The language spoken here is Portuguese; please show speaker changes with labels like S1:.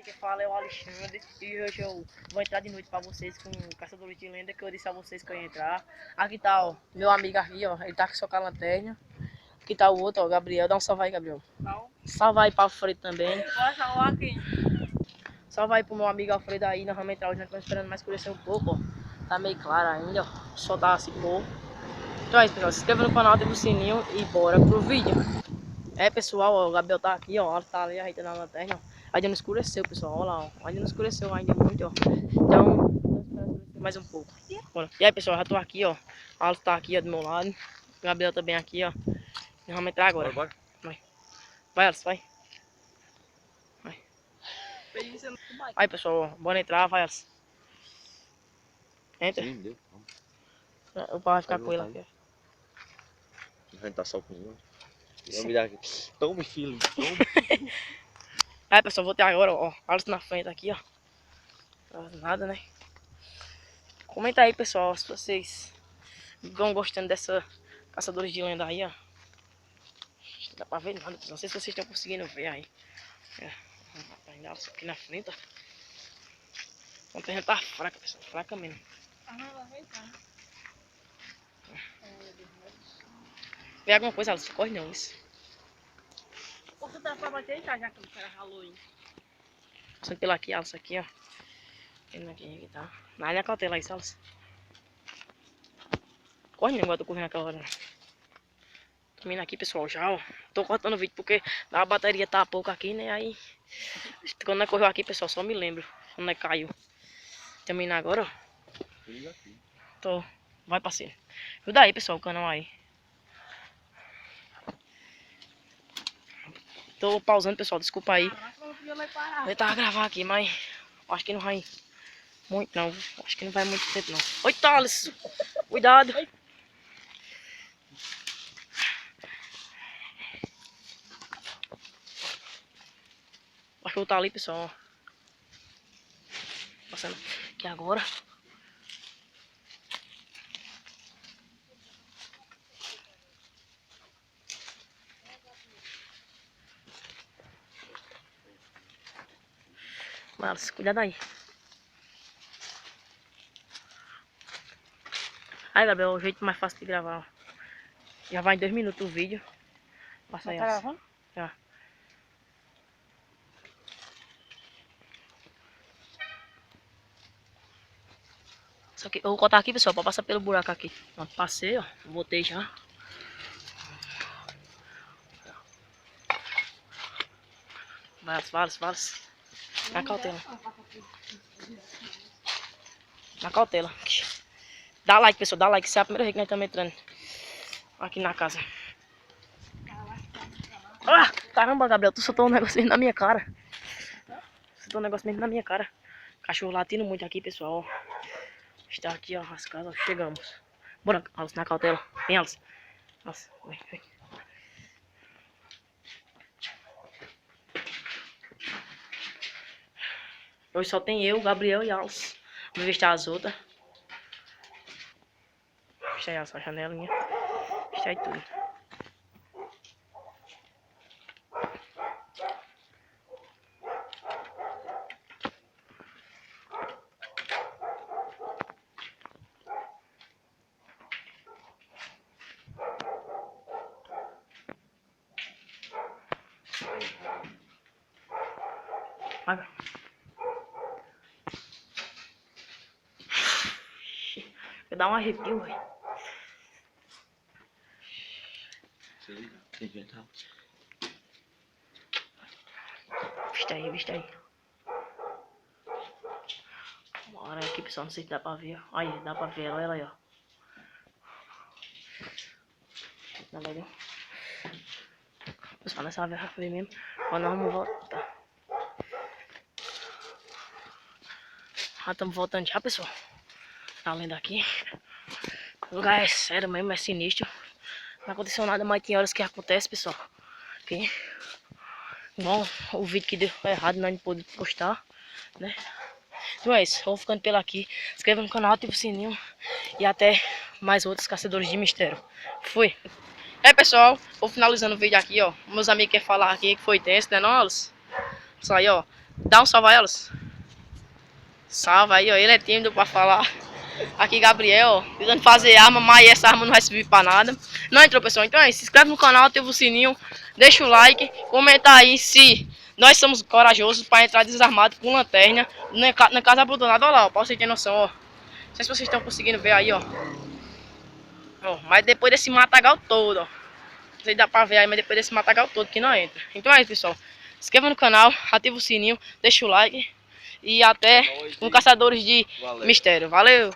S1: que fala é o Alexandre e hoje eu vou entrar de noite pra vocês com Caçadores de Lenda, que eu disse a vocês que eu ia entrar. Aqui tá, ó, meu amigo aqui, ó, ele tá com a lanterna. Aqui tá o outro, ó, Gabriel. Dá um salve aí, Gabriel. Salve aí pra Alfredo também. Salve aí pro meu amigo Alfredo aí, nós vamos entrar hoje, nós estamos esperando mais escurecer um pouco, ó. Tá meio claro ainda, ó, o sol tá assim pouco. Então é isso, pessoal, se inscreva no canal, ativa o sininho e bora pro vídeo. É, pessoal, ó, o Gabriel tá aqui, ó, tá ali ajeitando a lanterna, ó. Ainda não escureceu, pessoal, olha lá, ó, ainda não escureceu ainda muito, ó. Então, vamos esperar mais um pouco. Bora. E aí, pessoal, já tô aqui, ó, a Alice tá aqui, ó, do meu lado, o Gabriel também aqui, ó. E vamos entrar agora.
S2: Bora.
S1: Vai, Alice, vai. Aí, pessoal, ó, bora entrar, vai, Alice. Entra.
S2: Sim, deu.
S1: O pai vai ficar com ele aqui, ó.
S2: A gente tá só com um. Vamos me dar aqui. Tome, filho. Tome.
S1: Aí, pessoal, vou ter agora, ó, Alice na frente aqui, ó. Nada, né? Comenta aí, pessoal, se vocês estão gostando dessa Caçadores de Lenda aí, ó. Não dá pra ver nada, pessoal. Não sei se vocês estão conseguindo ver aí. Ainda aqui na frente, ó. A lanterna tá fraca, pessoal. Fraca mesmo. Vê alguma coisa, Alice? Corre não, isso.
S3: Você tá pra bater já que o cara ralou aí.
S1: Passando pela aqui, Alice, aqui, ó. Vendo aqui, tá. Na área cautela aí, Alice. Corre não, igual eu tô correndo aquela hora. Termina aqui, pessoal, já, ó. Tô cortando o vídeo porque a bateria tá pouco aqui, né? Aí, quando nós correu aqui, pessoal, só me lembro quando nós caiu. Terminar agora, ó. Tô. Vai, parceiro. Ajuda aí, pessoal, o canal aí. Tô pausando, pessoal, desculpa aí. Eu tava gravando aqui, mas acho que não vai muito, não. Acho que não vai muito tempo, não. Oi, Thales! Cuidado! Acho que eu vou estar ali, pessoal. Passando aqui agora. Mas cuidado aí. Aí, Gabriel, é o jeito mais fácil de gravar, ó. Já vai em 2 minutos o vídeo. Passa aí,
S3: Tá gravando?
S1: Já. Só que eu vou cortar aqui, pessoal, pra passar pelo buraco aqui. Pronto, passei, ó. Voltei já. Vários. Na cautela. Na cautela. Dá like, pessoal, dá like. Essa é a primeira vez que nós estamos entrando aqui na casa. Ah, caramba, Gabriel, tu soltou um negócio mesmo na minha cara. Soltou um negócio mesmo na minha cara. Cachorro latindo muito aqui, pessoal. Está aqui, ó, as casas. Chegamos. Bora, Alice, na cautela. Vem, Alice. Nossa, vem. Hoje só tem eu, Gabriel e Alice. Vamos ver se tá as outras. Deixa aí a janelinha. Deixa aí tudo. Vai. Vai dar um arrepio, velho. Vista aí. Bora aqui, pessoal. Não sei se dá pra ver. Aí, dá pra ver ela aí, ó. Tá legal. Pessoal, nessa vez ver mesmo. Mas nós vamos voltar. Já estamos voltando já, pessoal. Tá lendo aqui. O lugar é sério mesmo, é sinistro. Não aconteceu nada, mas tem horas que acontece, pessoal. Aqui. Bom, o vídeo que deu errado, nós não pôde postar, né? Então é isso, eu vou ficando pela aqui. Se inscreva no canal, ativa o sininho. E até mais outros caçadores de mistério. Fui. É, pessoal, vou finalizando o vídeo aqui, ó. Meus amigos querem falar aqui que foi tenso, né, não, Alice? Isso aí, ó. Dá um salve a elas. Salve aí, ó. Ele é tímido pra falar. Aqui, Gabriel, ó, tentando fazer arma, mas essa arma não vai servir pra nada. Não entrou, pessoal? Então é isso. Se inscreve no canal, ativa o sininho, deixa o like, comenta aí se nós somos corajosos pra entrar desarmado com lanterna na casa abandonada. Olha lá, ó, pra vocês terem noção, ó. Não sei se vocês estão conseguindo ver aí, ó. Ó, mas depois desse matagal todo, ó. Não sei se dá pra ver aí, mas depois desse matagal todo que não entra. Então é isso, pessoal. Se inscreva no canal, ativa o sininho, deixa o like. E até com Caçadores de
S2: Valeu.
S1: Mistério. Valeu!